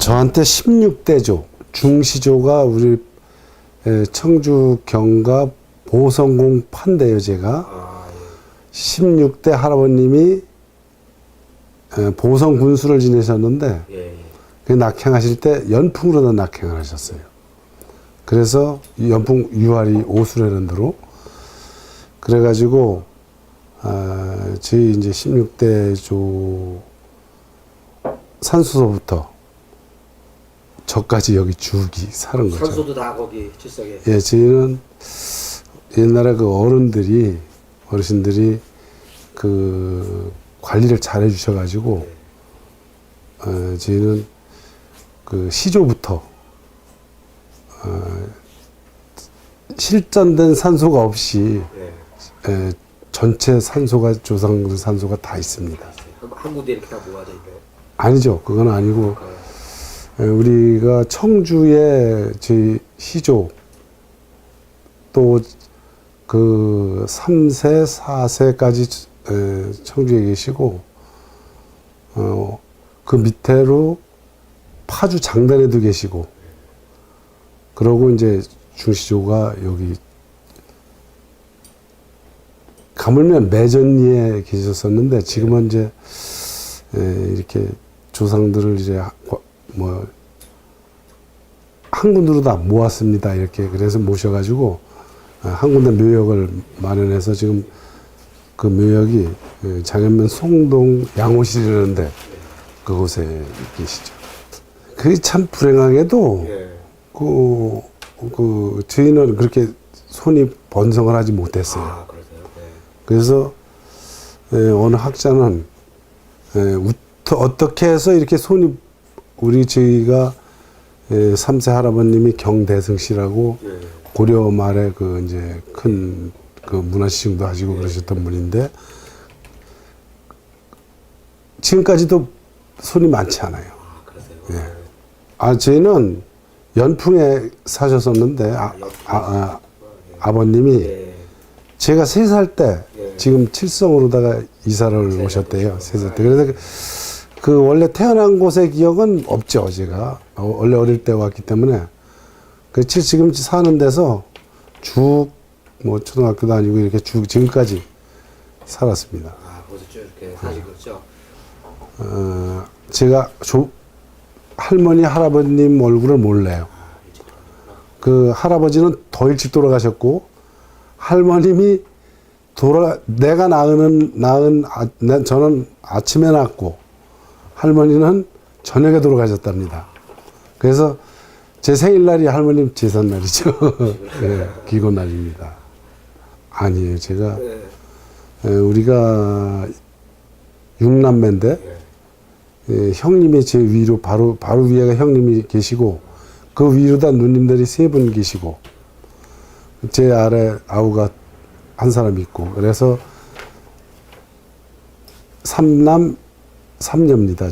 저한테 16대조, 중시조가 우리 청주 경갑 보성공 판대요, 제가. 16대 할아버님이 보성 군수를 지내셨는데, 그 낙향하실 때 연풍으로 낙향을 하셨어요. 그래서 연풍 유아리 오수라는 대로. 그래가지고, 저희 이제 16대조 산수소부터 저까지 여기 죽이 사는 거죠. 산소도 다 거기 출석에. 예, 저희는 옛날에 그 어르신들이 그 관리를 잘 해주셔가지고, 저희는 그 시조부터, 실전된 산소가 없이, 전체 산소가, 조상들 산소가 다 있습니다. 한 군데 이렇게 다 모아져 있나요? 아니죠. 그건 아니고, 우리가 청주의 저희 시조, 또 그 3세, 4세까지 청주에 계시고, 그 밑에로 파주 장단에도 계시고, 그러고 이제 중시조가 여기 가물면 매전리에 계셨었는데, 지금은 이제 이렇게 조상들을 이제 뭐 한 군데로 다 모았습니다. 이렇게 그래서 모셔가지고 한 군데 묘역을 마련해서 지금 그 묘역이 장현면 송동 양호실이라는데 그곳에 계시죠. 그게 참 불행하게도 저희는 그렇게 손이 번성을 하지 못했어요. 그래서 어느 학자는 어떻게 해서 이렇게 손이 저희가 3세 할아버님이 경대승씨라고 고려 말에 그 이제 큰 그 문화시증도 하시고 그러셨던 분인데 지금까지도 손이 많지 않아요. 저희는 연풍에 사셨었는데 아버님이 제가 3살 때 지금 칠성으로다가 이사를 오셨대요. 3살 때. 그래서 그 원래 태어난 곳의 기억은 없죠. 제가 원래 어릴 때 왔기 때문에 지금 사는 데서 뭐 초등학교 다니고 이렇게 지금까지 살았습니다. 벌써 쭉 이렇게 사시고 있죠. 제가 할머니 할아버님 얼굴을 몰라요. 그 할아버지는 더 일찍 돌아가셨고 할머님이 내가 저는 아침에 낳았고 할머니는 저녁에 돌아가셨답니다. 그래서 제 생일날이 할머님 제삿날이죠. 기고날입니다. 아니에요. 제가 우리가 6남매인데 형님이 제 위로 바로 위에가 형님이 계시고 그 위로다 누님들이 3분 계시고 제 아래 아우가 한 사람 있고 그래서 3남 3녀입니다.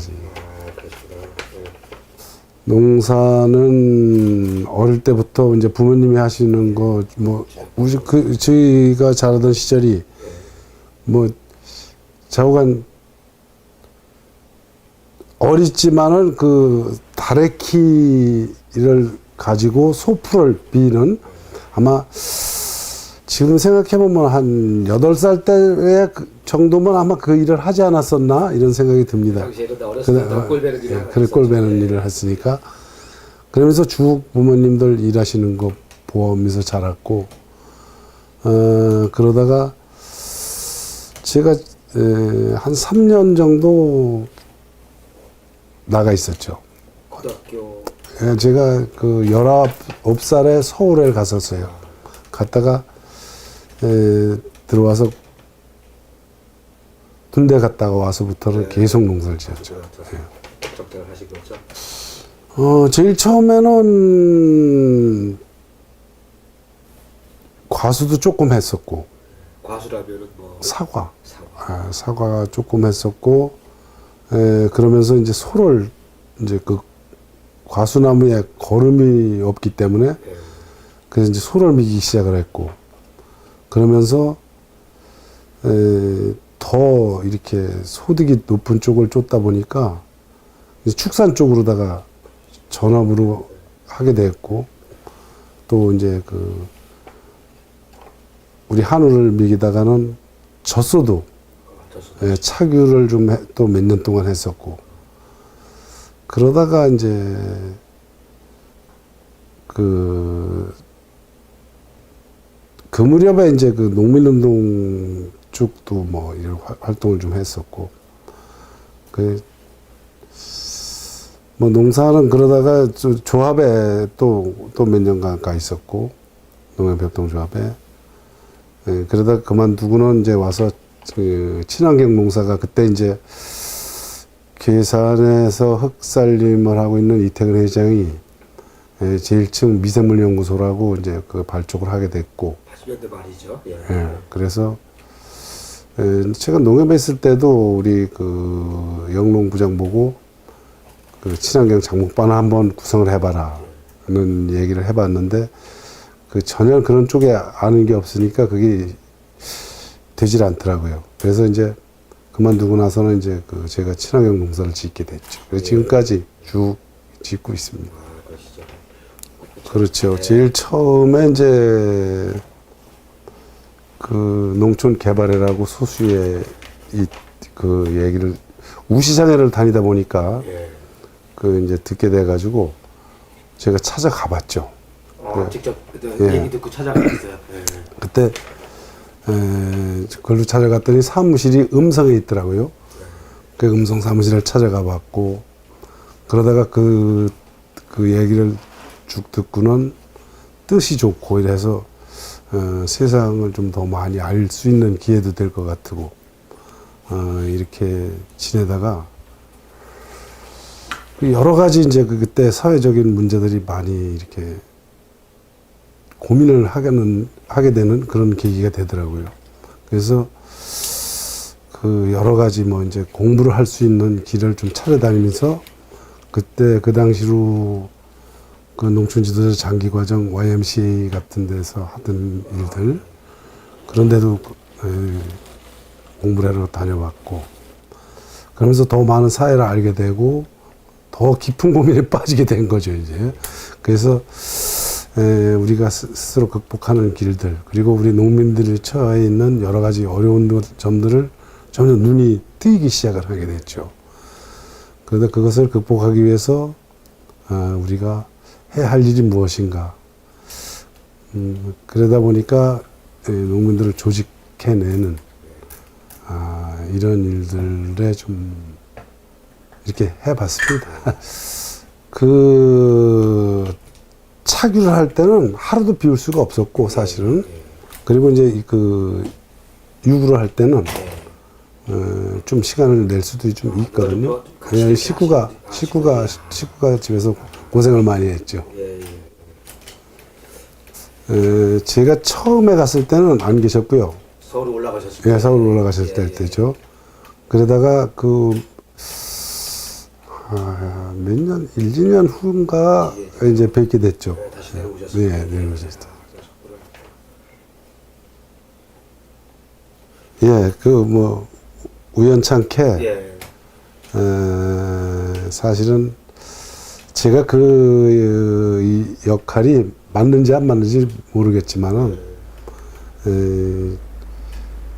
농사는 어릴 때부터 이제 부모님이 하시는 거 저희가 자라던 시절이 좌우간 어리지만은 그 다래키를 가지고 소풀을 비는 아마 지금 생각해보면 한 8살 때 정도면 아마 그 일을 하지 않았었나 이런 생각이 듭니다. 어렸을 때 꼴배는 일을 꼴배는 일을 했으니까 그러면서 쭉 부모님들 일하시는 거 보면서 자랐고 그러다가 제가 한 3년 정도 나가 있었죠. 고등학교 제가 그 19살에 서울에 갔었어요. 갔다가 들어와서 군대 갔다가 와서부터는 계속 농사를 지었죠. 적당을 하시고 있죠. 제일 처음에는 과수도 조금 했었고. 과수라면은 뭐 사과. 사과 조금 했었고, 그러면서 이제 소를 이제 그 과수나무에 거름이 없기 때문에 그래서 이제 소를 미기 시작을 했고, 그러면서 더 이렇게 소득이 높은 쪽을 쫓다 보니까 이제 축산 쪽으로다가 전업으로 하게 됐고, 또 이제 우리 한우를 먹이다가는 젖소도 예, 차규를 좀 또 몇 년 동안 했었고, 그러다가 이제 그 무렵에 이제 농민운동 쪽도 뭐 이런 활동을 좀 했었고, 뭐 농사는 그러다가 조합에 또 몇 년간 가 있었고, 농협협동조합에. 예, 그러다 그만두고는 이제 와서 친환경 농사가 그때 이제 괴산에서 흑살림을 하고 있는 이태근 회장이 제1층 미생물연구소라고 이제 발족을 하게 됐고. 80년대 말이죠. 예. 예, 그래서 제가 농협에 있을 때도 우리 영농부장 보고 친환경 작목반 한번 구성을 해봐라는 얘기를 해봤는데, 전혀 그런 쪽에 아는 게 없으니까 그게 되질 않더라고요. 그래서 이제 그만두고 나서는 이제 제가 친환경 농사를 짓게 됐죠. 그래서 지금까지 쭉 짓고 있습니다. 그러시죠. 그렇죠. 제일 처음에 이제 농촌개발회라고 소수의 얘기를 우시장회를 다니다 보니까 예. 이제 듣게 돼가지고 제가 찾아가 봤죠. 직접 예. 얘기 듣고 찾아가셨어요. 예. 그때 그걸로 찾아갔더니 사무실이 음성에 있더라고요. 그 음성 사무실을 찾아가 봤고, 그러다가 그 얘기를 쭉 듣고는 뜻이 좋고 이래서 세상을 좀 더 많이 알 수 있는 기회도 될 것 같고, 이렇게 지내다가 여러 가지 이제 그때 사회적인 문제들이 많이 이렇게 고민을 하게 되는 그런 계기가 되더라고요. 그래서 여러 가지 뭐 이제 공부를 할 수 있는 길을 좀 찾아다니면서, 그때 그 당시로 농촌 지도자 장기 과정 YMCA 같은 데서 하던 일들, 그런 데도 공부를 하러 다녀봤고, 그러면서 더 많은 사회를 알게 되고 더 깊은 고민에 빠지게 된 거죠, 이제. 그래서 우리가 스스로 극복하는 길들, 그리고 우리 농민들이 처해 있는 여러 가지 어려운 점들을 점점 눈이 뜨이기 시작을 하게 됐죠. 그런데 그것을 극복하기 위해서 우리가 해야 할 일이 무엇인가. 그러다 보니까 농민들을 조직해내는 이런 일들에 좀 이렇게 해봤습니다. 차규를 할 때는 하루도 비울 수가 없었고, 사실은. 그리고 이제 유구를 할 때는 좀 시간을 낼 수도 좀 있거든요. 왜냐하면 식구가 집에서 고생을 많이 했죠. 제가 처음에 갔을 때는 안 계셨고요. 서울 올라가셨을 때. 예, 서울 올라가셨을 때죠. 그러다가 몇 년, 1, 2년 후인가 이제 뵙게 됐죠. 네, 다시 내려오셨어요. 예, 내려오셨어요. 예, 우연찮게, 예. 사실은 제가 이 역할이 맞는지 안 맞는지 모르겠지만은,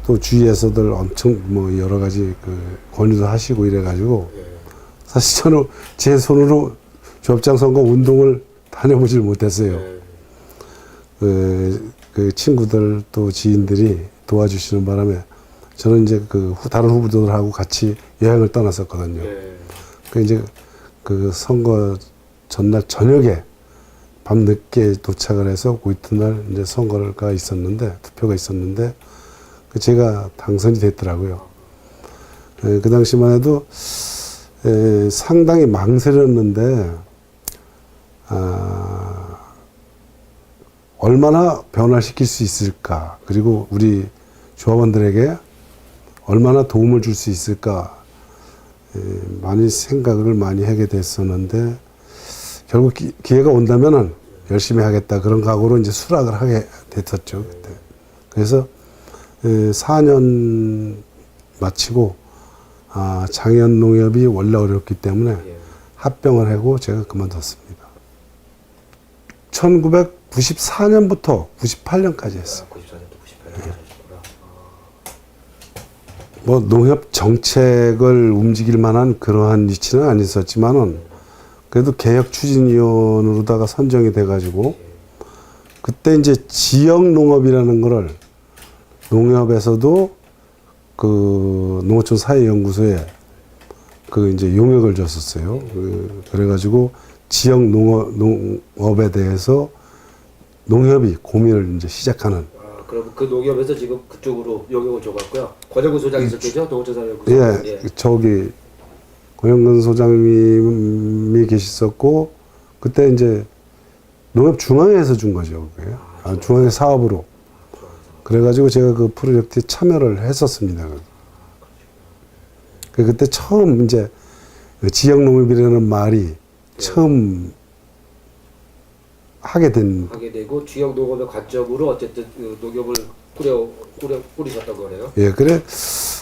또 주위에서들 엄청 여러 가지 권유도 하시고 이래가지고, 사실 저는 제 손으로 조합장 선거 운동을 다녀보질 못했어요. 친구들 또 지인들이 도와주시는 바람에 저는 이제 다른 후보들하고 같이 여행을 떠났었거든요. 이제 선거 전날 저녁에 밤 늦게 도착을 해서 그 이튿날 이제 선거가 있었는데, 투표가 있었는데, 제가 당선이 됐더라고요. 그 당시만 해도 상당히 망설였는데, 얼마나 변화시킬 수 있을까, 그리고 우리 조합원들에게 얼마나 도움을 줄 수 있을까, 많이 생각을 많이 하게 됐었는데, 결국 기회가 온다면은 열심히 하겠다, 그런 각오로 이제 수락을 하게 됐었죠, 그때. 그래서 4년 마치고 장애인 농협이 원래 어렵기 때문에 합병을 하고 제가 그만뒀습니다. 1994년부터 98년까지 했어요. 94년부터 98년 하셨구나. 뭐 농협 정책을 움직일 만한 그러한 위치는 아니었지만은 그래도 개혁 추진위원으로다가 선정이 돼가지고 그때 이제 지역 농업이라는 거를 농협에서도 그 농어촌 사회연구소에 그 이제 용역을 줬었어요. 그래가지고 지역 농업에 대해서 농협이 고민을 이제 시작하는. 그럼 그 농협에서 지금 그쪽으로 용역을 줘갖고요. 권영근 소장이 있었죠? 농어촌 사회연구소. 예, 저기 권영근 소장님이 계셨었고 그때 이제 농협 중앙회에서 준 거죠. 그게. 중앙회 사업으로. 그래가지고 제가 그 프로젝트에 참여를 했었습니다. 그때 처음 이제 지역 농업이라는 말이 처음 하게 되고 지역 농업의 관점으로 어쨌든 그 농협을 꾸리셨던 거네요. 예,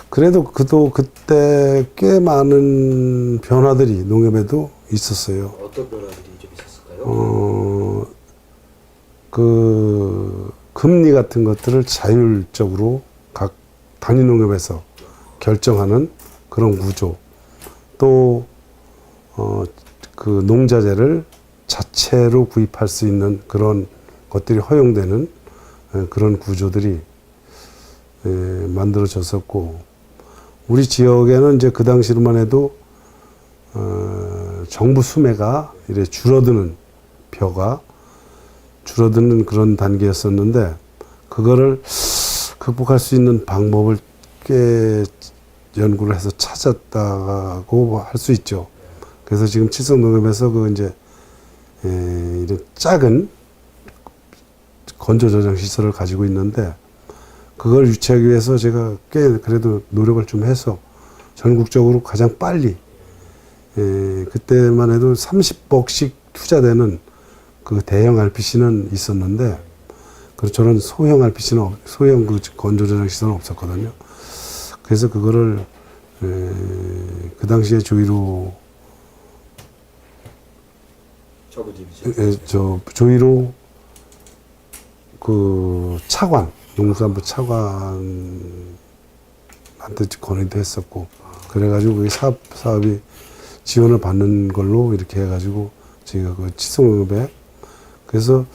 그래도 그때 꽤 많은 변화들이 농협에도 있었어요. 어떤 변화들이 좀 있었을까요? 그 금리 같은 것들을 자율적으로 각 단위 농협에서 결정하는 그런 구조. 또 그 농자재를 자체로 구입할 수 있는 그런 것들이 허용되는 그런 구조들이 만들어졌었고, 우리 지역에는 이제 그 당시로만 해도 정부 수매가 이래 줄어드는 벼가 줄어드는 그런 단계였었는데, 그거를 극복할 수 있는 방법을 꽤 연구를 해서 찾았다고 할 수 있죠. 그래서 지금 칠성농협에서 그 이제 이런 작은 건조 저장 시설을 가지고 있는데, 그걸 유치하기 위해서 제가 꽤 그래도 노력을 좀 해서 전국적으로 가장 빨리, 그때만 해도 30억씩 투자되는 그 대형 RPC는 있었는데, 그 저런 소형 RPC는 소형 그 건조 저장 시설은 없었거든요. 그래서 그거를 그 당시에 조의로 조의로 그 차관, 농수산부 차관한테 건의도 했었고, 그래가지고 그 사업이 지원을 받는 걸로 이렇게 해가지고 저희가 그 칠성농협에 그래서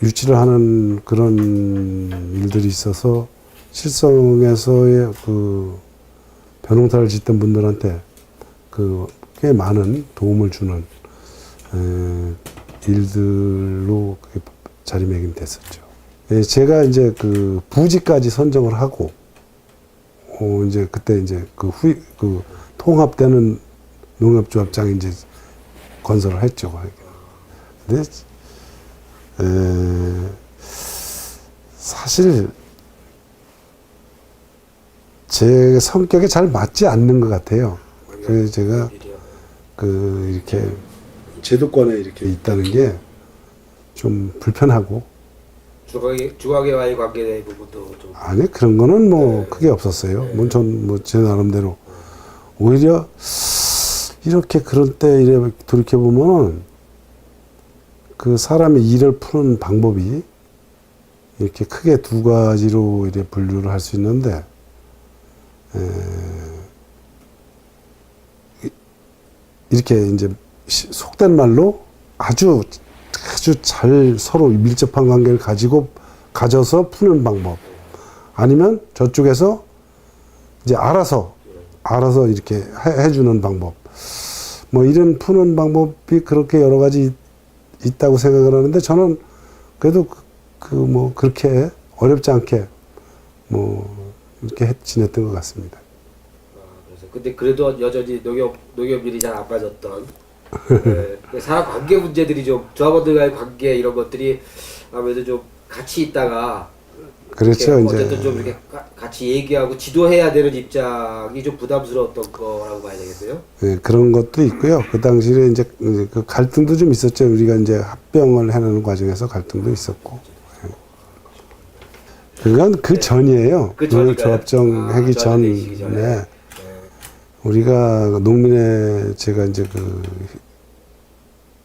유치를 하는 그런 일들이 있어서 칠성에서의 그 벼농사를 짓던 분들한테 그 꽤 많은 도움을 주는 일들로 자리매김됐었죠. 제가 이제 그 부지까지 선정을 하고, 이제 그때 이제 그 통합되는 농협조합장이 이제 건설을 했죠. 근데, 사실, 제 성격에 잘 맞지 않는 것 같아요. 그래서 제가 이렇게 제도권에 이렇게 있다는 게 좀 불편하고. 중앙회와의 관계의 부분도 좀. 아니, 그런 거는 뭐 크게 없었어요. 전 제 나름대로. 오히려 이렇게 그런 때 이래 돌이켜보면은 그 사람이 일을 푸는 방법이 이렇게 크게 두 가지로 이래 분류를 할 수 있는데, 이렇게 이제 속된 말로 아주 잘 서로 밀접한 관계를 가져서 푸는 방법, 아니면 저쪽에서 이제 알아서 이렇게 해주는 방법, 뭐 이런 푸는 방법이 그렇게 여러 가지 있다고 생각을 하는데, 저는 그래도 뭐 그렇게 어렵지 않게 뭐 이렇게 지냈던 것 같습니다. 근데 그래도 여전히 농협 일이 잘 안 맞았던 사람 관계 문제들이 좀, 조합원들과의 관계 이런 것들이 아무래도 좀 같이 있다가 그렇죠. 이제 어쨌든 좀 이렇게 같이 얘기하고 지도해야 되는 입장이 좀 부담스러웠던 거라고 봐야 되겠어요. 네, 그런 것도 있고요. 그 당시에 이제 그 갈등도 좀 있었죠. 우리가 이제 합병을 해내는 과정에서 갈등도 있었고. 그건 그 전이에요. 농협조합장 하기 전에 우리가 농민회 제가 이제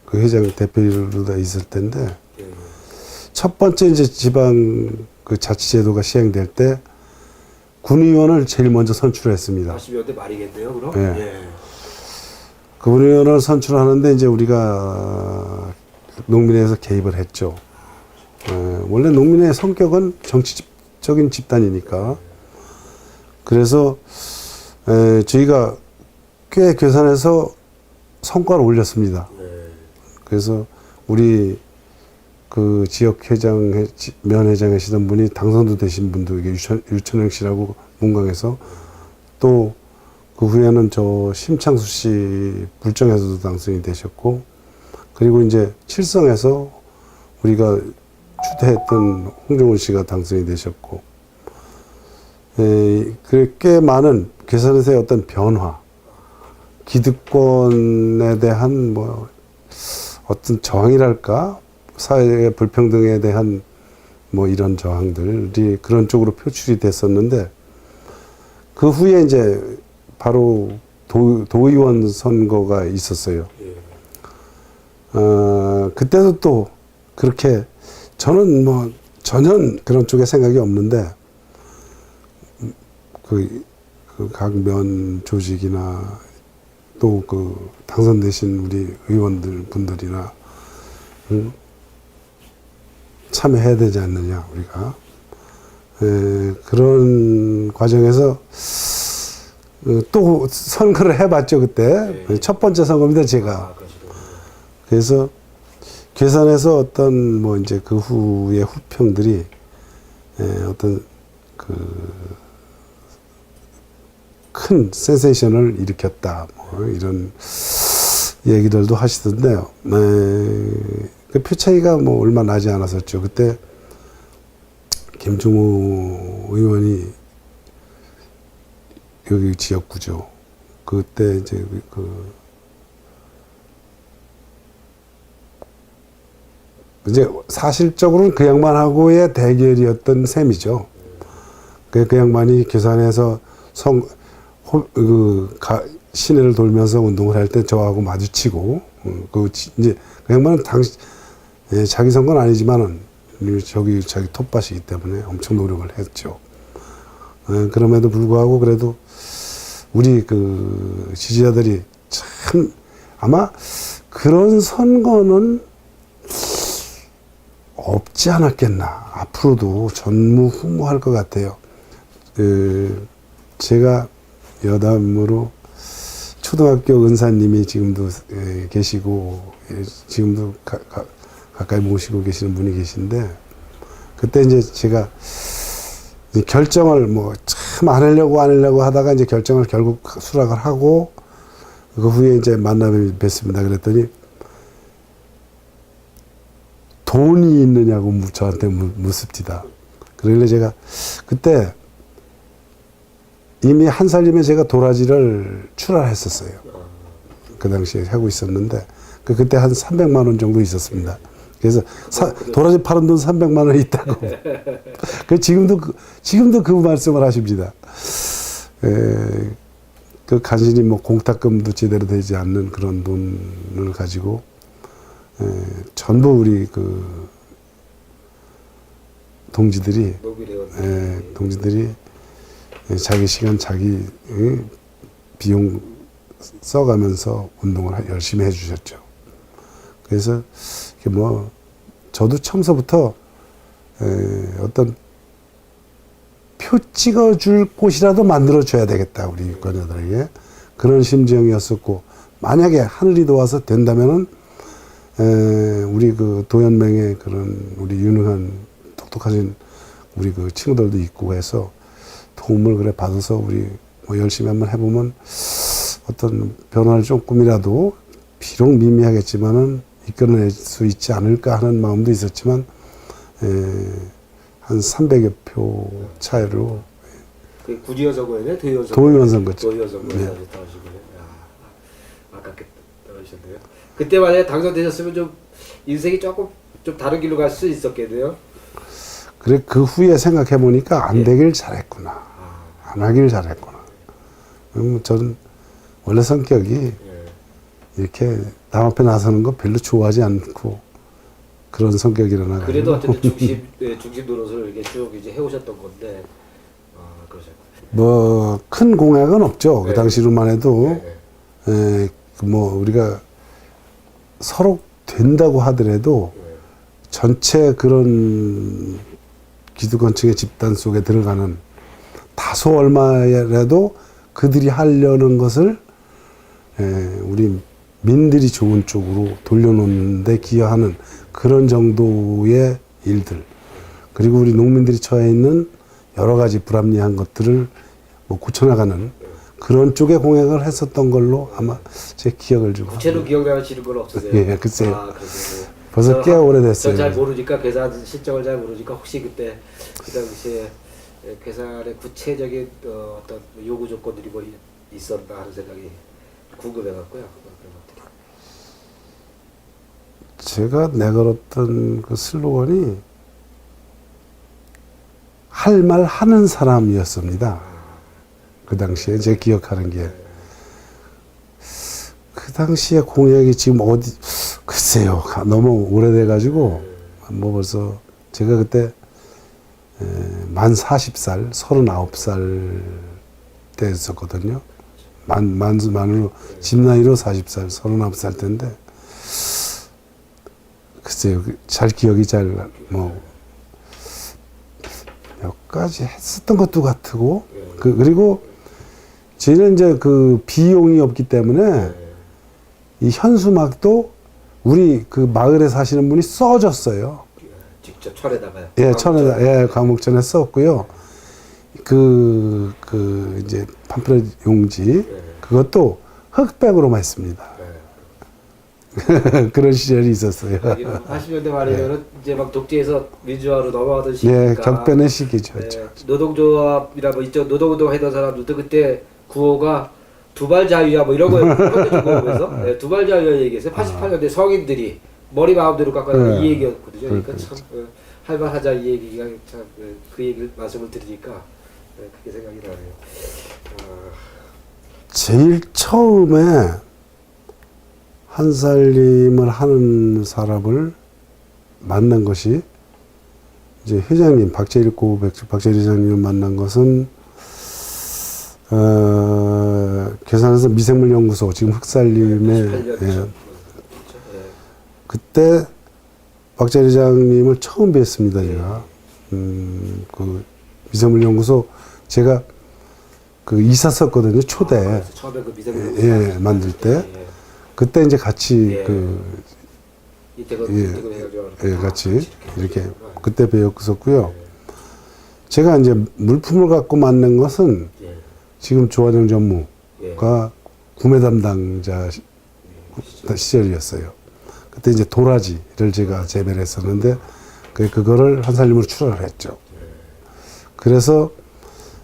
그 회장 대표로 다 있을 때인데 예. 첫 번째 이제 지방 그 자치제도가 시행될 때 군의원을 제일 먼저 선출했습니다. 80여대 말이겠네요, 그럼? 예. 예. 그 군의원을 선출하는데 이제 우리가 농민회에서 개입을 했죠. 원래 농민의 성격은 정치적인 집단이니까. 그래서 저희가 꽤 계산해서 성과를 올렸습니다. 그래서 우리 그 지역 회장, 면 회장 하시던 분이 당선도 되신 분도 이게 유천영 씨라고 문광에서 또 그 후에는 저 심창수 씨 불정에서도 당선이 되셨고 그리고 이제 칠성에서 우리가 추대했던 홍정훈 씨가 당선이 되셨고 꽤 많은 괴산에서의 어떤 변화 기득권에 대한 뭐 어떤 저항이랄까 사회의 불평등에 대한 뭐 이런 저항들이 그런 쪽으로 표출이 됐었는데 그 후에 이제 바로 도의원 선거가 있었어요. 그때도 또 그렇게 저는 뭐 전혀 그런 쪽에 생각이 없는데 그 각 면 조직이나 또 그 당선되신 우리 의원들 분들이나 참여해야 되지 않느냐 우리가 그런 과정에서 또 선거를 해봤죠 그때 첫 번째 선거입니다 제가. 그래서 괴산에서 어떤 뭐 이제 그 후의 후평들이 어떤 그 큰 센세이션을 일으켰다 뭐 이런 얘기들도 하시던데요. 그 표 차이가 뭐 얼마 나지 않았었죠. 그때 김종우 의원이 여기 지역구죠. 그때 이제 이제 사실적으로는 그 양반하고의 대결이었던 셈이죠. 그 양반이 괴산에서 시내를 돌면서 운동을 할 때 저하고 마주치고, 이제 그 양반은 자기 선거는 아니지만은 자기 톱밭이기 때문에 엄청 노력을 했죠. 그럼에도 불구하고 그래도 우리 그 지지자들이 참 아마 그런 선거는 없지 않았겠나. 앞으로도 전무후무할 것 같아요. 제가 여담으로 초등학교 은사님이 지금도 계시고 지금도 가까이 모시고 계시는 분이 계신데 그때 이제 제가 결정을 뭐 참 안 하려고 하다가 이제 결정을 결국 수락을 하고 그 후에 이제 만나면 뵙습니다. 그랬더니 돈이 있느냐고 저한테 묻습니다. 그러길래 제가 그때 이미 한 살이면 제가 도라지를 출하했었어요. 그 당시에 하고 있었는데 그때 한 300만 원 정도 있었습니다. 그래서 도라지 파는 돈 300만 원이 있다고. 지금도 그 말씀을 하십니다. 그 간신히 뭐 공탁금도 제대로 되지 않는 그런 돈을 가지고 전부 우리 그 동지들이 자기 시간 자기 비용 써가면서 운동을 열심히 해주셨죠. 그래서 뭐 저도 처음서부터 어떤 표 찍어줄 곳이라도 만들어줘야 되겠다 우리 유권자들에게 그런 심정이었었고 만약에 하늘이 도와서 된다면은 우리 그 도연맹의 그런 우리 유능한 똑똑하신 우리 그 친구들도 있고 해서 도움을 그래 받아서 우리 뭐 열심히 한번 해보면 어떤 변화를 조금이라도 비록 미미하겠지만은 이끌어낼 수 있지 않을까 하는 마음도 있었지만 한 300여 표 차이로 그 구지연 선거였네? 도의원 선거죠. 도의원 선거에 떨어지고요. 아깝게 떨어지셨네요. 그때 만약에 당선되셨으면 좀 인생이 조금 좀 다른 길로 갈 수 있었겠네요. 그래 그 후에 생각해 보니까 안 되길 잘했구나. 안 하길 잘했구나. 저는 원래 성격이 예. 이렇게 남 앞에 나서는 거 별로 좋아하지 않고 그런 성격이라나. 그래도 어쨌든 중심 노릇을 이렇게 쭉 이제 해오셨던 건데, 그러셨군요. 뭐 큰 공약은 없죠. 네. 그 당시로만 해도 네. 뭐 우리가 서로 된다고 하더라도 전체 그런 기득권층의 집단 속에 들어가는 다소 얼마라도 그들이 하려는 것을 우리 민들이 좋은 쪽으로 돌려놓는 데 기여하는 그런 정도의 일들, 그리고 우리 농민들이 처해 있는 여러 가지 불합리한 것들을 뭐 고쳐나가는 그런 쪽의 공약을 했었던 걸로 아마 제 기억을 좀. 구체로 기억나시는 건 없으세요? 예, 글쎄요. 그러세요. 벌써 꽤 오래됐어요. 잘 모르니까 계산 실정을 잘 모르니까 혹시 그때 그 당시에 계산의 구체적인 어떤 요구 조건들이 뭐 있었나 하는 생각이 궁금해갖고요. 제가 내걸었던 그 슬로건이 할 말 하는 사람이었습니다. 그 당시에 제가 기억하는 게. 그 당시에 공약이 지금 어디, 글쎄요. 너무 오래돼가지고, 뭐 벌써 제가 그때 만 40살, 39살 때였었거든요. 만으로, 집 나이로 40살, 39살 때인데, 글쎄요. 잘 기억이 몇 가지 했었던 것도 같고, 그리고 저희는 이제 그 비용이 없기 때문에 이 현수막도 우리 그 마을에 사시는 분이 써줬어요. 직접 천에다가요? 예, 광목천에 썼고요. 이제 팜플렛 용지, 그것도 흑백으로만 했습니다. 그런 시절이 있었어요. 80년대 말이면은 이제 막 독재에서 민주화로 넘어가던 시기니까. 예, 격변의 시기죠. 노동조합이나 뭐 이쪽 노동운동 했던 사람들도 그때 구호가 두발 자유야 뭐 이런 거에서 두발 자유야 얘기했어요. 88년대 성인들이 머리 마음대로 깎아내는 이 얘기였거든요. 그러니까 참 할만하자 이 얘기가 참 그 얘기를 말씀을 드리니까 그게 생각이 나네요. 제일 처음에 한살림을 하는 사람을 만난 것이 이제 회장님 박재일 회장님을 만난 것은 괴산에서 미생물연구소 지금 흑살림에 그때 박재일 회장님을 처음 뵀습니다. 제가 그 미생물연구소 제가 그 이사 썼거든요. 초대 처음에 그 미생물연구소 만들 때. 그때 이제 같이 같이 이렇게 그때 배웠었고요. 제가 이제 물품을 갖고 만난 것은 지금 조한영 전무가 구매 담당자 시절이었어요. 그때 이제 도라지를 제가 재배를 했었는데 그거를 한살림으로 출하를 했죠. 그래서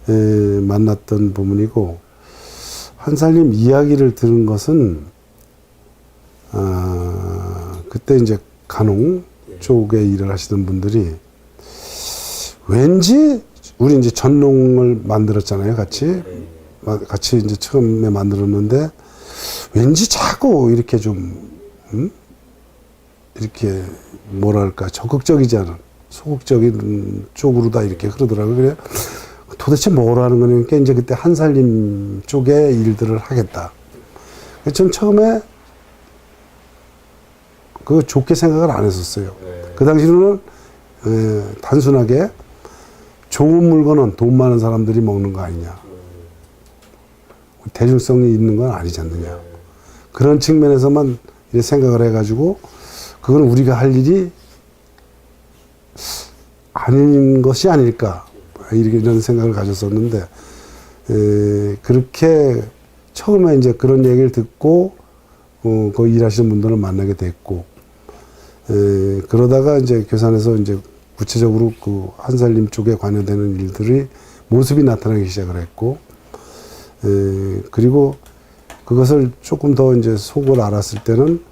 만났던 부분이고, 한살림 이야기를 들은 것은 그때 이제 간홍 쪽에 일을 하시던 분들이 왠지 우리 이제 전농을 만들었잖아요, 같이 이제 처음에 만들었는데 왠지 자꾸 이렇게 좀 이렇게 뭐랄까 적극적이지 않은 소극적인 쪽으로 다 이렇게 흐르더라고요. 그래 도대체 뭐라는 거니까 이제 그때 한살림 쪽의 일들을 하겠다. 전 처음에 그거 좋게 생각을 안 했었어요. 그 당시로는 단순하게 좋은 물건은 돈 많은 사람들이 먹는 거 아니냐. 대중성이 있는 건 아니지 않느냐. 그런 측면에서만 이렇게 생각을 해가지고 그건 우리가 할 일이 아닌 것이 아닐까. 이런 생각을 가졌었는데, 그렇게 처음에 이제 그런 얘기를 듣고, 거기 일하시는 분들을 만나게 됐고, 그러다가 이제 괴산에서 이제 구체적으로 그 한살림 쪽에 관여되는 일들이 모습이 나타나기 시작을 했고, 그리고 그것을 조금 더 이제 속을 알았을 때는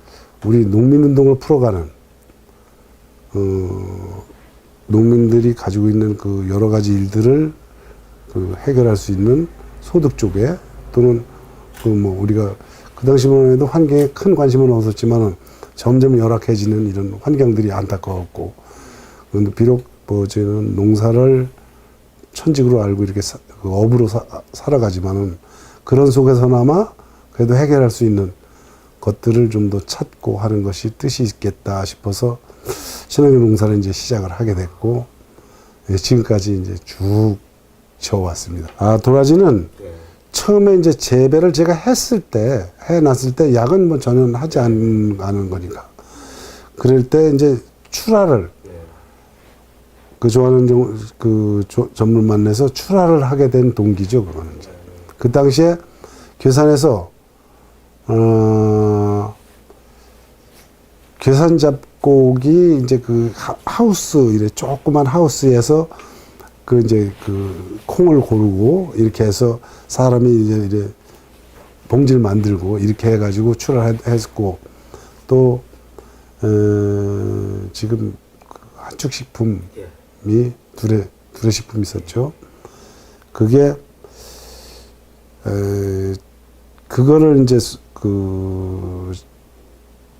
우리 농민운동을 풀어가는, 농민들이 가지고 있는 그 여러 가지 일들을 그 해결할 수 있는 소득 쪽에 또는 그 뭐 우리가 그 당시만 해도 환경에 큰 관심은 없었지만은 점점 열악해지는 이런 환경들이 안타까웠고, 그런데 비록 뭐 저는 농사를 천직으로 알고 이렇게 그 업으로 살아가지만은 그런 속에서나마 그래도 해결할 수 있는 것들을 좀 더 찾고 하는 것이 뜻이 있겠다 싶어서 친환경 농사를 이제 시작을 하게 됐고, 예, 지금까지 이제 쭉 지어왔습니다. 도라지는 처음에 이제 재배를 제가 해놨을 때 약은 뭐 전혀 하지 않은 거니까. 그럴 때 이제 출하를, 그 좋아하는 전문 만내서 출하를 하게 된 동기죠, 그거는 이제. 그 당시에 괴산에서, 괴산 잡곡이 이제 그 하우스, 이래 조그만 하우스에서 그 이제 그 콩을 고르고 이렇게 해서 사람이 이제 이래 봉지를 만들고 이렇게 해가지고 출하했고, 또 지금 그 한축식품이 두레 식품이 있었죠. 그게 그거를 이제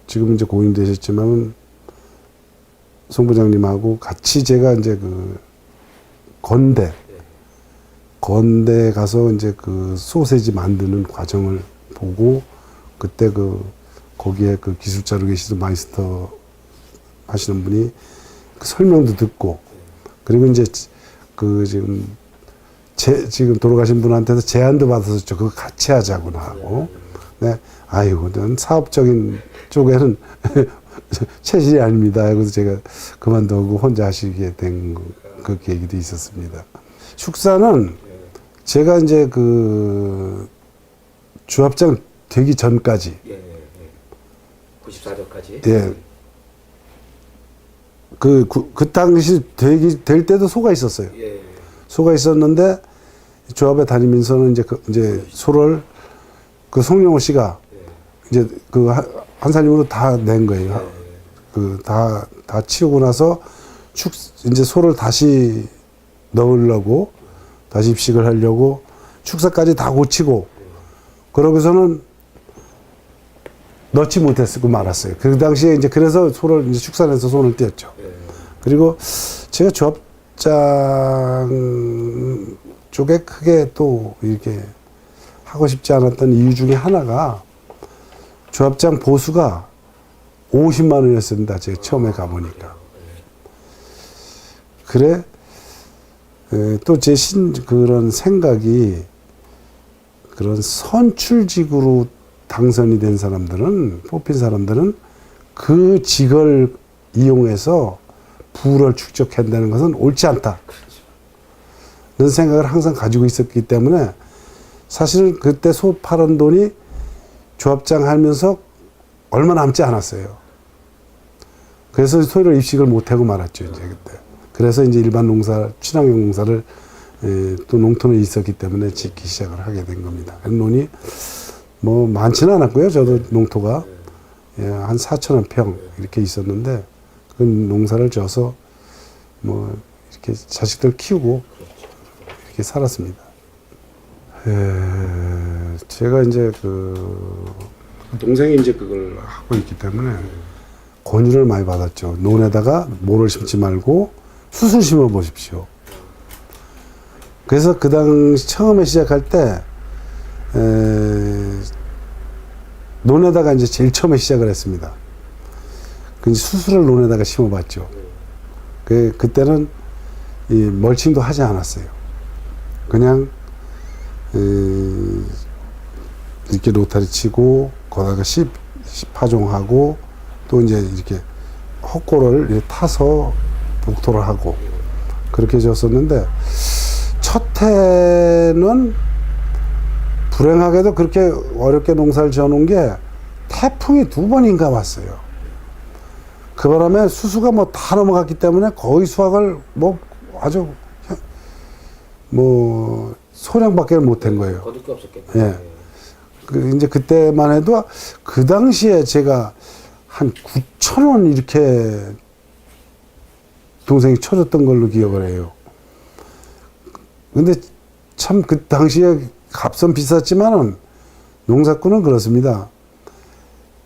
지금 이제 고임되셨지만은 송 부장님하고 같이 제가 이제 건대 가서 이제 그 소세지 만드는 과정을 보고, 그때 거기에 그 기술자로 계시던 마이스터 하시는 분이 그 설명도 듣고, 그리고 이제 지금 돌아가신 분한테서 제안도 받았었죠. 그거 같이 하자구나 하고. 네. 아이고, 난 사업적인 쪽에는 체질이 아닙니다. 그래서 제가 그만두고 혼자 하시게 된 그 계기도 있었습니다. 축사는 제가 이제 주합장 되기 전까지. 94년까지. 예. 그 당시 될 때도 소가 있었어요. 예. 소가 있었는데, 조합에 다니면서는 이제 소를 송영호 씨가 이제 한사님으로 다 낸 거예요. 다 치우고 나서 이제 소를 다시 넣으려고, 다시 입식을 하려고 축사까지 다 고치고, 그러고서는 넣지 못했고 말았어요. 그 당시에 이제 그래서 소를 이제 축산해서 손을 떼었죠. 그리고 제가 조합장 쪽에 크게 또 이렇게 하고 싶지 않았던 이유 중에 하나가, 조합장 보수가 50만 원이었습니다. 제가 처음에 가보니까. 그래, 또 제 그런 생각이, 그런 선출직으로 당선이 된 사람들은, 뽑힌 사람들은 그 직을 이용해서 부를 축적한다는 것은 옳지 않다. 그런 생각을 항상 가지고 있었기 때문에, 사실은 그때 소 팔은 돈이 조합장 하면서 얼마 남지 않았어요. 그래서 소를 입식을 못하고 말았죠, 이제 그때. 그래서 이제 일반 농사, 친환경 농사를 또 농토는 있었기 때문에 짓기 시작을 하게 된 겁니다. 논이 뭐 많지는 않았고요. 저도 농토가 한 4,000원 평 이렇게 있었는데, 그 농사를 져서 뭐 이렇게 자식들 키우고 이렇게 살았습니다. 제가 이제 동생이 이제 그걸 하고 있기 때문에 권유를 많이 받았죠. 논에다가 모를 심지 말고 수술 심어 보십시오. 그래서 그 당시 처음에 시작할 때 논에다가 이제 제일 처음에 시작을 했습니다. 그 수술을 논에다가 심어봤죠. 그때는 이 멀칭도 하지 않았어요. 그냥 이렇게 로타리 치고 거기다가 씨 파종하고, 또 이제 이렇게 헛골을 이렇게 타서 복토를 하고 그렇게 졌었는데, 첫 해는 불행하게도 그렇게 어렵게 농사를 지어놓은 게 태풍이 2번인가 왔어요. 그 바람에 수수가 뭐 다 넘어갔기 때문에 거의 수확을 뭐 아주 뭐 소량밖에 못한 거예요. 거둘 게 없었겠네. 예. 이제 그때만 해도 그 당시에 제가 한 9,000원 이렇게 동생이 쳐줬던 걸로 기억을 해요. 근데 참 그 당시에 값은 비쌌지만은 농사꾼은 그렇습니다.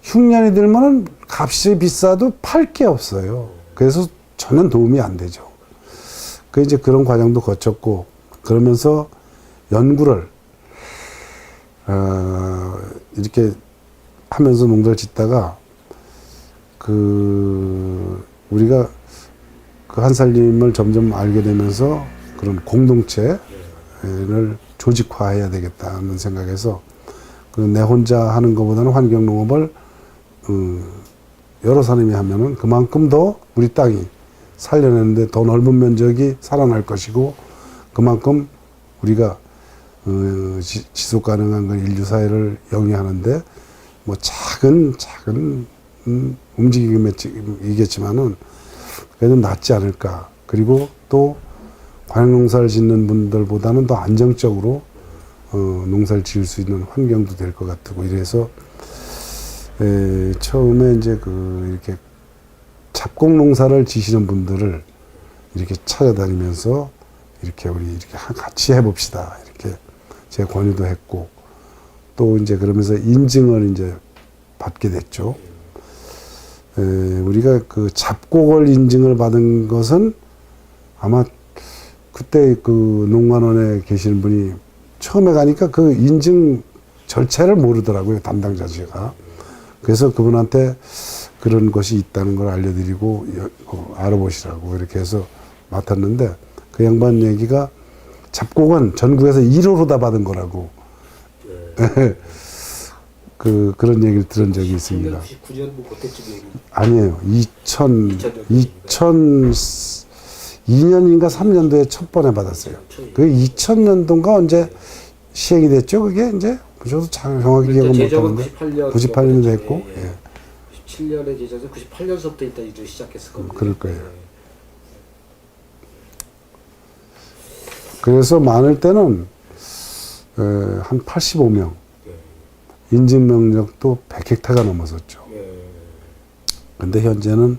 흉년이 들면은 값이 비싸도 팔 게 없어요. 그래서 전혀 도움이 안 되죠. 그 이제 그런 과정도 거쳤고, 그러면서 연구를 이렇게 하면서 농사를 짓다가 우리가 그 한살림을 점점 알게 되면서 그런 공동체를 조직화해야 되겠다는 생각에서 내 혼자 하는 것보다는 환경농업을 여러 사람이 하면은 그만큼 더 우리 땅이 살려내는데 더 넓은 면적이 살아날 것이고, 그만큼 우리가 지속 가능한 그 인류 사회를 영위하는데 뭐 작은 움직임이겠지만은 그래도 낫지 않을까. 그리고 또 관행농사를 짓는 분들보다는 더 안정적으로 농사를 지을 수 있는 환경도 될 것 같고, 이래서 처음에 이제 이렇게 잡곡 농사를 지시는 분들을 이렇게 찾아다니면서 이렇게 우리 이렇게 같이 해봅시다, 이렇게 제가 권유도 했고, 또 이제 그러면서 인증을 이제 받게 됐죠. 우리가 그 잡곡을 인증을 받은 것은 아마 그때 그 농관원에 계시는 분이 처음에 가니까 그 인증 절차를 모르더라고요, 담당자가. 그래서 그분한테 그런 것이 있다는 걸 알려드리고 알아보시라고 이렇게 해서 맡았는데, 그 양반 얘기가 잡곡은 전국에서 1호로 다 받은 거라고. 그런 얘기를 들은 적이 있습니다. 99년 뭐 그때쯤 얘기. 아니에요. 2002년인가 3년도에 첫 번에 받았어요. 그 2000년도인가 언제 시행이 됐죠? 그게 이제 저도 정확히 기억은 못하는데 98년도 됐고, 예. 97년에 제정해서 98년서부터 일단 이제 시작했을 겁니다. 그럴 거예요. 그래서 많을 때는 한 85명, 인증 면적도 100헥타가 넘었었죠. 근데 현재는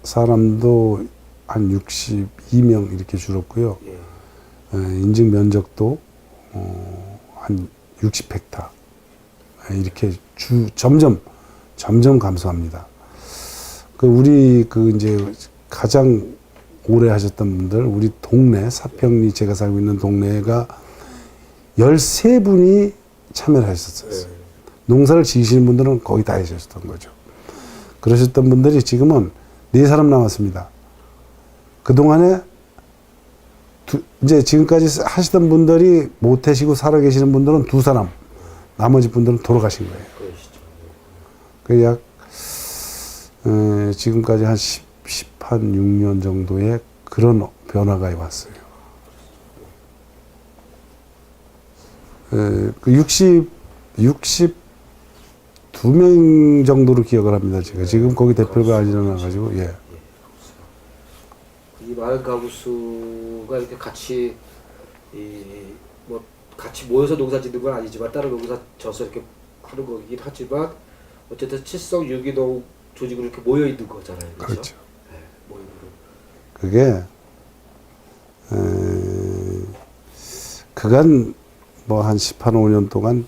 사람도 한 62명 이렇게 줄었고요. 인증 면적도 한 60헥타 이렇게 점점 감소합니다. 우리 이제 가장 오래 하셨던 분들, 우리 동네 사평리 제가 살고 있는 동네가 13분이 참여를 하셨었어요. 농사를 지으시는 분들은 거의 다 하셨던 거죠. 그러셨던 분들이 지금은 4사람 남았습니다. 그동안에 이제 지금까지 하시던 분들이 못 하시고 살아 계시는 분들은 2사람, 나머지 분들은 돌아가신 거예요. 그 약 지금까지 한 6년 정도의 그런 변화가 왔어요. 62명 정도로 기억을 합니다. 제가 지금 거기 대표가 안 일어나가지고, 예. 이 마을 가구 수가 이렇게 같이 뭐 같이 모여서 농사 짓는 건 아니지만 따로 농사 져서 이렇게 하는 거긴 하지만 어쨌든 칠성 유기농 조직으로 이렇게 모여 있는 거잖아요. 그렇죠? 네, 모여 있는. 그게 그간 뭐 한 15년 동안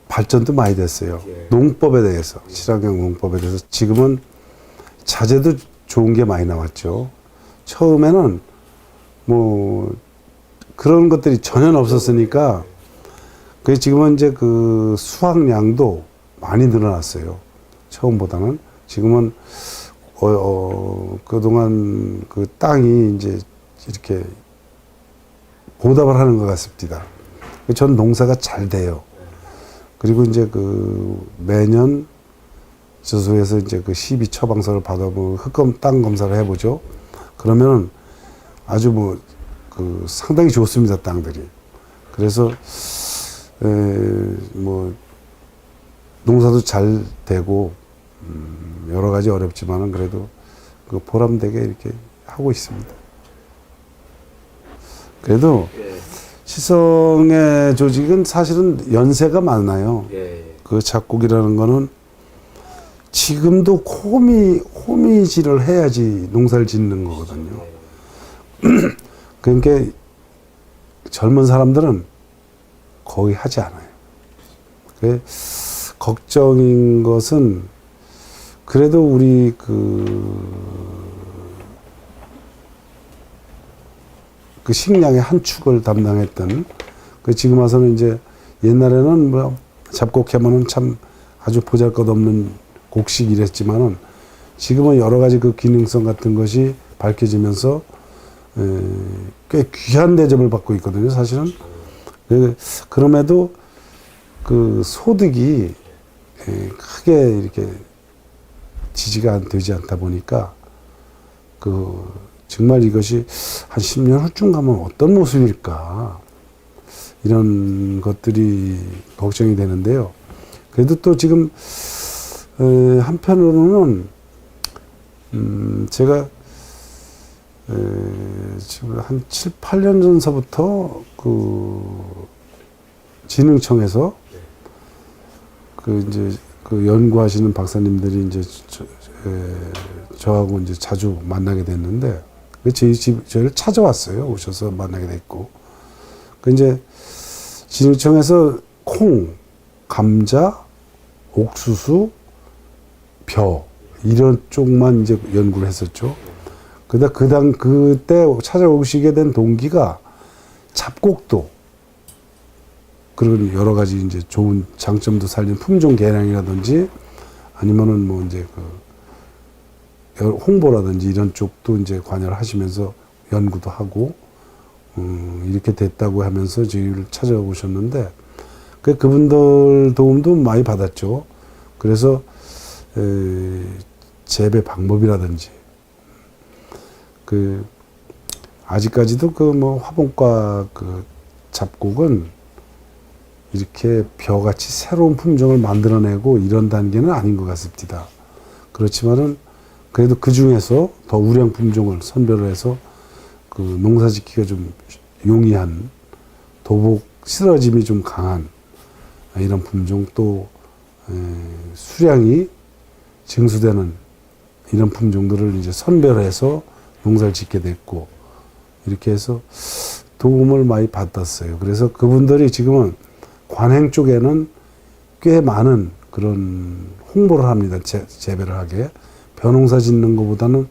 발전도 많이 됐어요. 농법에 대해서, 친환경 농법에 대해서. 지금은 자재도 좋은 게 많이 나왔죠. 처음에는 뭐 그런 것들이 전혀 없었으니까, 지금은 이제 그 수확량도 많이 늘어났어요. 처음보다는. 지금은 그동안 그 땅이 이제 이렇게 보답을 하는 것 같습니다. 전 농사가 잘 돼요. 그리고 이제 매년 저소에서 이제 시비 처방서를 받아보고 땅 검사를 해보죠. 그러면은 아주 상당히 좋습니다, 땅들이. 그래서 뭐 농사도 잘 되고 여러 가지 어렵지만은 그래도 보람되게 이렇게 하고 있습니다. 그래도 칠성의 조직은 사실은 연세가 많아요. 그 잡곡이라는 거는 지금도 호미질을 해야지 농사를 짓는 거거든요. 그러니까 젊은 사람들은 거의 하지 않아요. 그 걱정인 것은 그래도 우리 그 식량의 한 축을 담당했던 지금 와서는 이제 옛날에는 뭐 잡곡하면은 참 아주 보잘것없는 곡식 이랬지만은 지금은 여러 가지 그 기능성 같은 것이 밝혀지면서 꽤 귀한 대접을 받고 있거든요, 사실은. 그럼에도 그 소득이 크게 이렇게 지지가 되지 않다 보니까 정말 이것이 한 10년 후쯤 가면 어떤 모습일까 이런 것들이 걱정이 되는데요. 그래도 또 지금 한편으로는 제가 지금 한 7, 8년 전서부터 진흥청에서 이제 연구하시는 박사님들이 이제 저하고 이제 자주 만나게 됐는데 저희를 찾아왔어요. 오셔서 만나게 됐고. 이제 진흥청에서 콩, 감자, 옥수수, 벼 이런 쪽만 이제 연구를 했었죠. 그때 찾아오시게 된 동기가 잡곡도 그런 여러 가지 이제 좋은 장점도 살린 품종 개량이라든지 아니면은 뭐 이제 홍보라든지 이런 쪽도 이제 관여를 하시면서 연구도 하고 이렇게 됐다고 하면서 저희를 찾아오셨는데 그분들 도움도 많이 받았죠. 그래서 재배 방법이라든지 아직까지도 뭐 화분과 잡곡은 이렇게 벼같이 새로운 품종을 만들어내고 이런 단계는 아닌 것 같습니다. 그렇지만은 그래도 그 중에서 더 우량 품종을 선별을 해서 농사 짓기가 좀 용이한 도복 쓰러짐이 좀 강한 이런 품종 또 수량이 증수되는 이런 품종들을 이제 선별해서 농사를 짓게 됐고 이렇게 해서 도움을 많이 받았어요. 그래서 그분들이 지금은 관행 쪽에는 꽤 많은 그런 홍보를 합니다. 재배를 하게. 벼농사 짓는 것보다는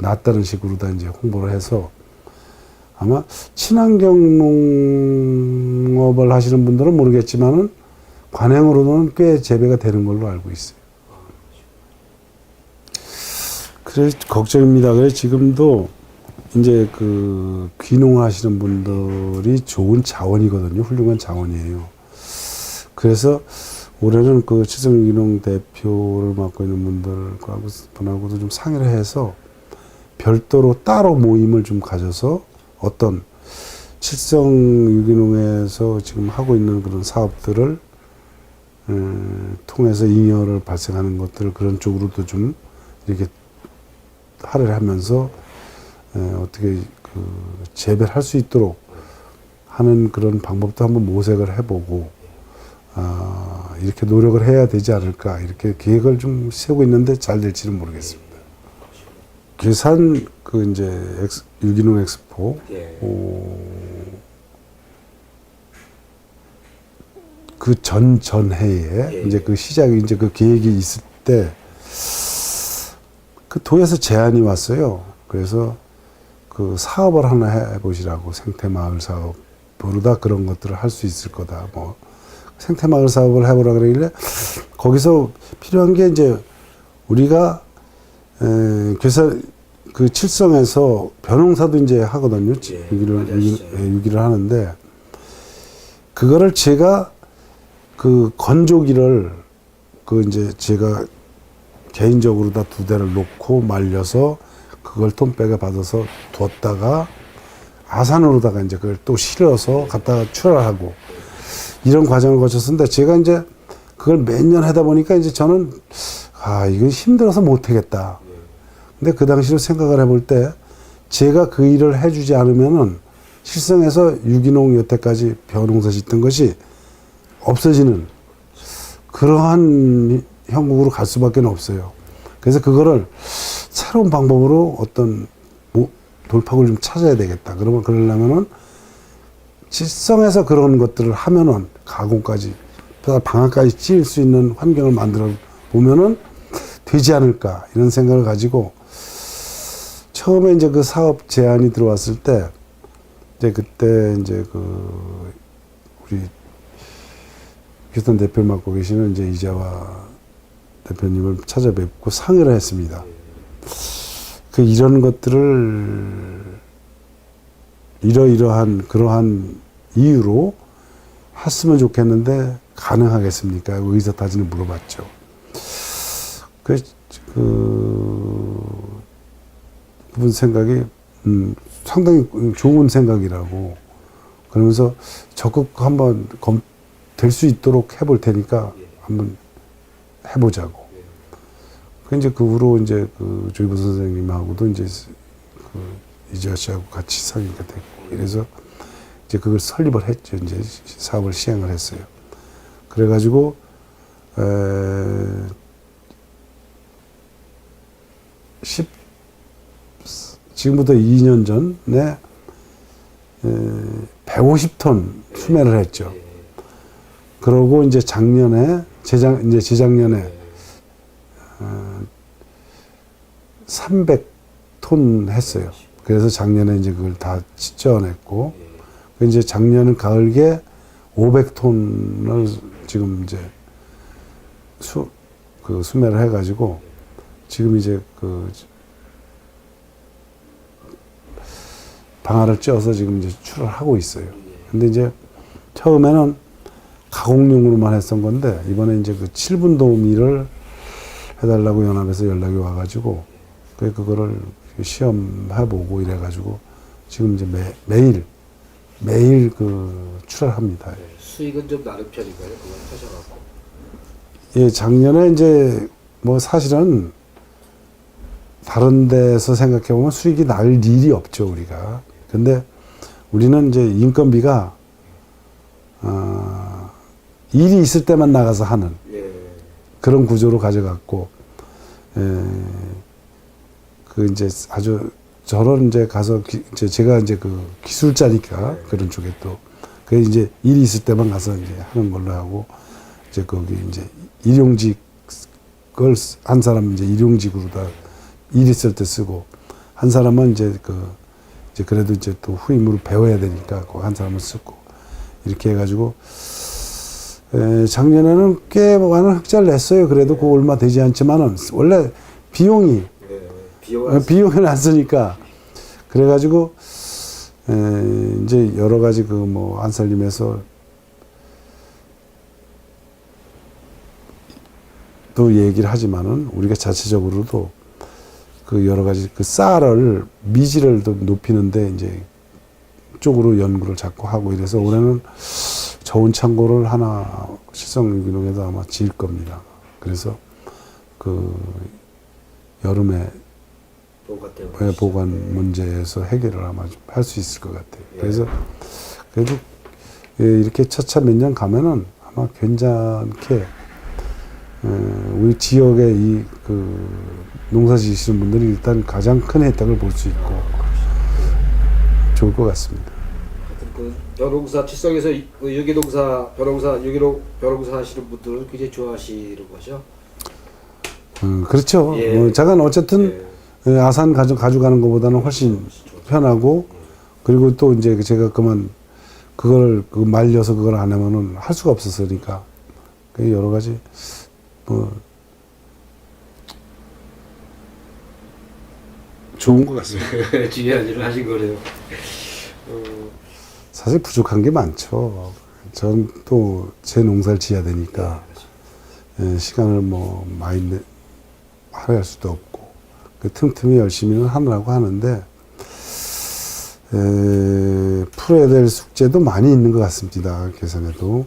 낫다는 식으로 다 이제 홍보를 해서 아마 친환경 농업을 하시는 분들은 모르겠지만은 관행으로는 꽤 재배가 되는 걸로 알고 있어요. 그래 걱정입니다. 그래 지금도 이제 귀농 하시는 분들이 좋은 자원이거든요. 훌륭한 자원이에요. 그래서 올해는 칠성유기농 대표를 맡고 있는 분하고도 좀 상의를 해서 별도로 따로 모임을 좀 가져서 어떤 칠성유기농에서 지금 하고 있는 그런 사업들을 통해서 잉여를 발생하는 것들 그런 쪽으로도 좀 이렇게 할애를 하면서 어떻게 재배를 할 수 있도록 하는 그런 방법도 한번 모색을 해보고 이렇게 노력을 해야 되지 않을까 이렇게 계획을 좀 세우고 있는데 잘 될지는 모르겠습니다. 괴산 이제 유기농 엑스포 전해에 이제 시작이 이제 계획이 있을 때 도에서 제안이 왔어요. 그래서 사업을 하나 해보시라고 생태마을 사업으로 다 그런 것들을 할 수 있을 거다. 뭐 생태마을 사업을 해보라 그러길래 거기서 필요한 게 이제 우리가 칠성에서 벼농사도 이제 하거든요. 유기를 하는데 그거를 제가 건조기를 이제 제가 개인적으로 다 2대를 놓고 말려서 그걸 톰백에 받아서 뒀다가 아산으로다가 이제 그걸 또 실어서 갖다가 출하하고 이런 과정을 거쳤는데 제가 이제 그걸 몇 년 하다 보니까 이제 저는 이거 힘들어서 못 하겠다. 근데 그 당시로 생각을 해볼 때 제가 그 일을 해주지 않으면은 실성에서 유기농 여태까지 벼농사 짓던 것이 없어지는 그러한 형국으로 갈 수밖에 없어요. 그래서 그거를 새로운 방법으로 어떤 돌파구를 좀 찾아야 되겠다. 그러려면은 칠성에서 그런 것들을 하면은 가공까지 방아까지 찌을 수 있는 환경을 만들어 보면은 되지 않을까 이런 생각을 가지고 처음에 이제 그 사업 제안이 들어왔을 때 이제 그때 이제 그 우리 규탄 대표를 맡고 계시는 이제 이자화 대표님을 찾아뵙고 상의를 했습니다. 그 이런 것들을 이러이러한 그러한 이유로 했으면 좋겠는데 가능하겠습니까? 의사타진을 물어봤죠. 그분 생각이 상당히 좋은 생각이라고 그러면서 적극 한번 될 수 있도록 해볼 테니까 한번 해보자고. 그 이제 그 후로 이제 그 조이보 선생님하고도 이제 그 이재화 씨하고 같이 상의가 됐고 그래서 이제 그걸 설립을 했죠. 이제 사업을 시행을 했어요. 그래가지고 지금부터 2년 전에 150톤 수매를 했죠. 그러고 이제 작년에 재작년에 300톤 했어요. 그래서 작년에 이제 그걸 다 찢어냈고 이제 작년 가을에 500톤을 지금 이제 수매를 해가지고 지금 이제 그 방아를 찧어서 지금 이제 출하하고 있어요. 근데 이제 처음에는 가공용으로만 했던 건데 이번에 이제 그 7분도 미를 해달라고 연합에서 연락이 와가지고 그거를 시험해보고 이래가지고 지금 이제 매일 그 출하합니다. 수익은 좀 나는 편인가요? 그걸 하셔갖고. 예, 작년에 이제 뭐 사실은 다른 데서 생각해 보면 수익이 날 일이 없죠, 우리가. 근데 우리는 이제 인건비가 일이 있을 때만 나가서 하는 그런 구조로 가져갔고, 그 이제 아주 저런 이제 가서 이제 제가 이제 그 기술자니까 그런 쪽에 또 그 이제 일이 있을 때만 가서 이제 하는 걸로 하고 이제 거기 이제 일용직 그걸 한 사람 이제 일용직으로다 일 있을 때 쓰고 한 사람은 이제 이제 그래도 이제 또 후임으로 배워야 되니까 그 한 사람을 쓰고 이렇게 해가지고 작년에는 꽤 많은 흑자를 냈어요. 그래도 그 얼마 되지 않지만은 원래 비용이 비용을 안 쓰니까 그래가지고 이제 여러 가지 그 뭐 안살림에서 또 얘기를 하지만은 우리가 자체적으로도 그 여러 가지 그 쌀을 미지를 더 높이는데 이제 쪽으로 연구를 자꾸 하고 이래서 올해는 저온 창고를 하나 실성 유기농에도 아마 지을 겁니다. 그래서 그 여름에 보관 문제에서 해결을 아마 좀 할 수 있을 것 같아요. 그래서 그래도 이렇게 차차 몇 년 가면은 아마 괜찮게 우리 지역의 이 그 농사 지으시는 분들이 일단 가장 큰 혜택을 볼 수 있고 좋을 것 같습니다. 그 벼농사 칠성에서 유기농사 벼농사 하시는 분들은 굉장히 좋아하시는 거죠. 그렇죠. 잠깐 어쨌든 아산 가져가는 것보다는 훨씬 편하고 그리고 또 이제 제가 그걸 말려서 그걸 안 하면은 할 수가 없었으니까 여러 가지 뭐 좋은 것 같습니다. 중요한 일을 하신 거네요. 사실 부족한 게 많죠. 전 또 제 농사를 지어야 되니까 시간을 뭐 많이 할애할 수도 없고 틈틈이 열심히는 하느라고 하는데 풀어야 될 숙제도 많이 있는 것 같습니다. 계산에도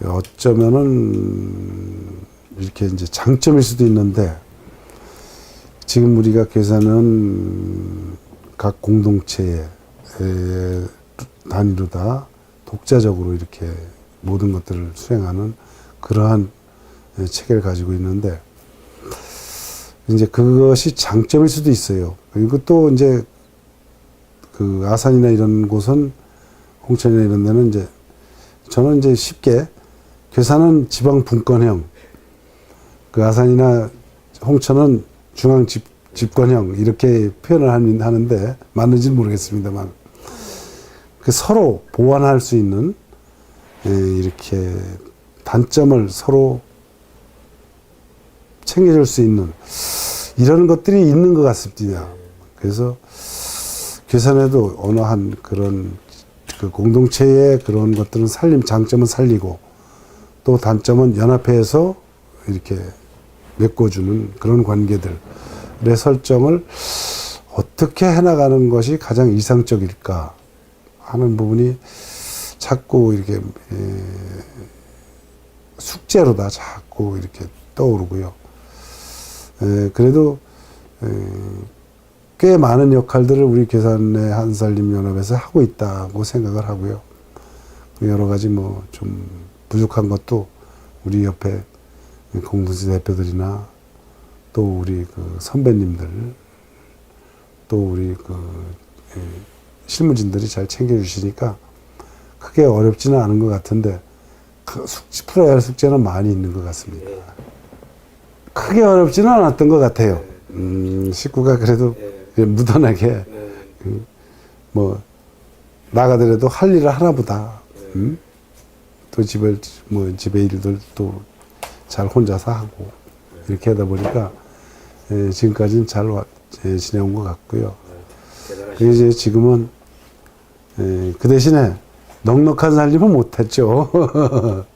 어쩌면은 이렇게 이제 장점일 수도 있는데 지금 우리가 계산은 각 공동체의 단위로 다 독자적으로 이렇게 모든 것들을 수행하는 그러한 체계를 가지고 있는데 이제 그것이 장점일 수도 있어요. 그리고 또 이제 그 아산이나 이런 곳은 홍천이나 이런 데는 이제 저는 이제 쉽게 괴산은 지방 분권형, 그 아산이나 홍천은 중앙 집권형 이렇게 표현을 하는데 맞는지는 모르겠습니다만 그 서로 보완할 수 있는 이렇게 단점을 서로 챙겨줄 수 있는 이런 것들이 있는 것 같습니다. 그래서 괴산에도 어느 한 그런 그 공동체의 그런 것들은 장점은 살리고 또 단점은 연합해서 이렇게 메꿔주는 그런 관계들의 설정을 어떻게 해나가는 것이 가장 이상적일까 하는 부분이 자꾸 이렇게 숙제로다 자꾸 이렇게 떠오르고요. 그래도 꽤 많은 역할들을 우리 괴산의 한살림연합에서 하고 있다고 생각을 하고요. 여러 가지 뭐 좀 부족한 것도 우리 옆에 공동체 대표들이나 또 우리 그 선배님들 또 우리 그 실무진들이 잘 챙겨주시니까 크게 어렵지는 않은 것 같은데 풀어야 할 숙제는 많이 있는 것 같습니다. 크게 어렵지는 않았던 것 같아요. 식구가 그래도 무던하게 뭐 나가더라도 할 일을 하나보다 또 집에 일들 또 잘 혼자서 하고 이렇게 하다 보니까 지금까지는 잘 지내온 것 같고요. 그래서 이제 지금은 그 대신에 넉넉한 살림은 못했죠.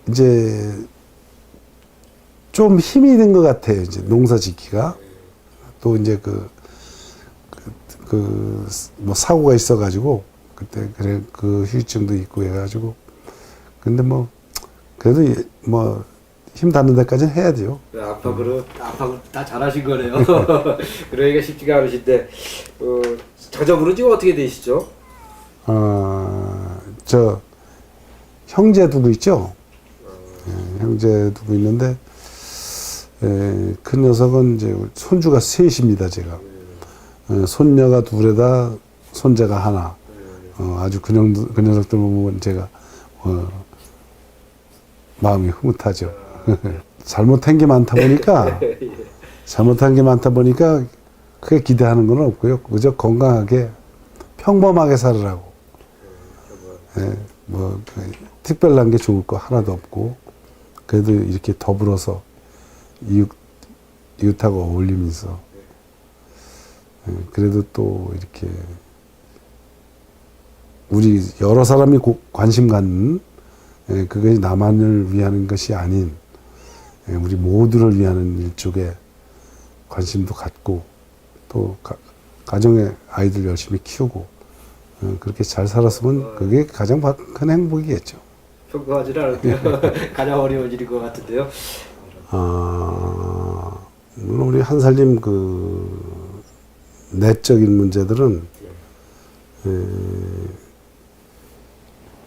이제 좀 힘이 든 것 같아요. 이제 농사 짓기가 또 이제 뭐 사고가 있어가지고 그때 그래 그 후유증도 있고 해가지고 근데 뭐 그래도 뭐 힘 닿는 데까지는 해야 돼요. 압박으로 다 잘하신 거네요. 그러기가 쉽지가 않으신데 자적으로 지금 어떻게 되시죠? 저 형제 두고 있죠. 형제 두고 있는데 큰 녀석은 이제 손주가 셋입니다. 제가 손녀가 둘에다 손자가 하나. 아주 그 녀석들 보면 제가 마음이 흐뭇하죠. 잘못한 게 많다 보니까 크게 기대하는 건 없고요. 그저 건강하게 평범하게 살으라고. 특별한 게 좋을 거 하나도 없고 그래도 이렇게 더불어서 이웃하고 어울리면서 그래도 또 이렇게 우리 여러 사람이 관심 갖는 그것이 나만을 위하는 것이 아닌 우리 모두를 위하는 일쪽에 관심도 갖고 또 가정의 아이들 열심히 키우고 그렇게 잘 살았으면 그게 가장 큰 행복이겠죠. 평범하지는 않은데요. 가장 어려운 일일 것 같은데요. 물론 우리 한살림 그 내적인 문제들은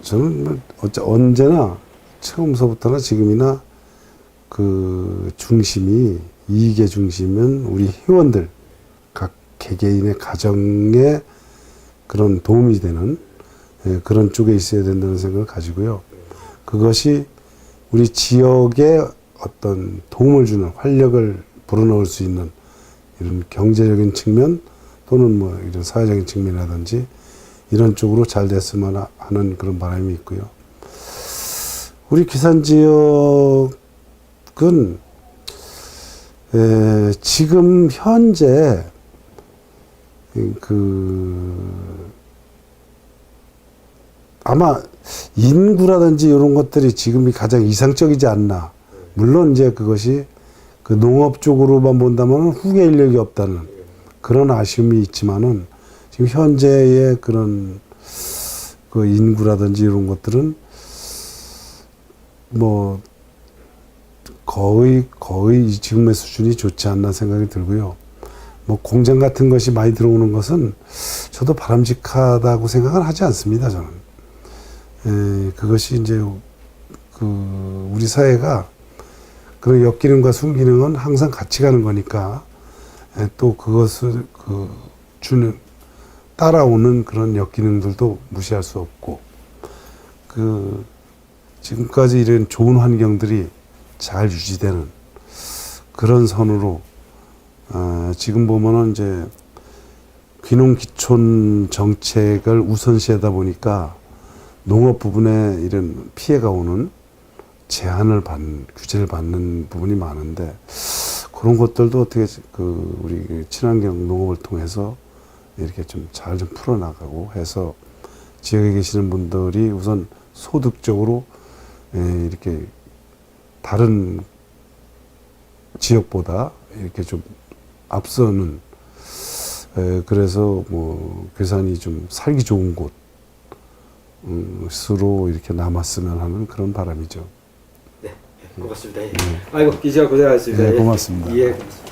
저는 언제나 처음서부터나 지금이나 그 중심이 이익의 중심은 우리 회원들 각 개개인의 가정에 그런 도움이 되는 그런 쪽에 있어야 된다는 생각을 가지고요. 그것이 우리 지역에 어떤 도움을 주는 활력을 불어넣을 수 있는 이런 경제적인 측면 또는 뭐 이런 사회적인 측면이라든지 이런 쪽으로 잘 됐으면 하는 그런 바람이 있고요. 우리 괴산 지역은 지금 현재 아마 인구라든지 이런 것들이 지금이 가장 이상적이지 않나. 물론 이제 그것이 그 농업 쪽으로만 본다면 후계 인력이 없다는 그런 아쉬움이 있지만은 지금 현재의 그런 그 인구라든지 이런 것들은 뭐 거의 지금의 수준이 좋지 않나 생각이 들고요. 뭐 공장 같은 것이 많이 들어오는 것은 저도 바람직하다고 생각을 하지 않습니다. 저는 그것이 이제 그 우리 사회가 그런 역기능과 순기능은 항상 같이 가는 거니까 또 그것을 주는 따라오는 그런 역기능들도 무시할 수 없고 지금까지 이런 좋은 환경들이 잘 유지되는 그런 선으로 지금 보면은 이제 귀농귀촌 정책을 우선시하다 보니까 농업 부분에 이런 피해가 오는 규제를 받는 부분이 많은데 그런 것들도 어떻게 우리 친환경 농업을 통해서 이렇게 좀 잘 좀 풀어나가고 해서 지역에 계시는 분들이 우선 소득적으로 이렇게 다른 지역보다 이렇게 좀 앞서는 그래서 뭐 괴산이 좀 살기 좋은 곳으로 이렇게 남았으면 하는 그런 바람이죠. 네, 고맙습니다. 예. 아이고 기자 고생하셨습니다. 네, 고맙습니다. 예, 고맙습니다.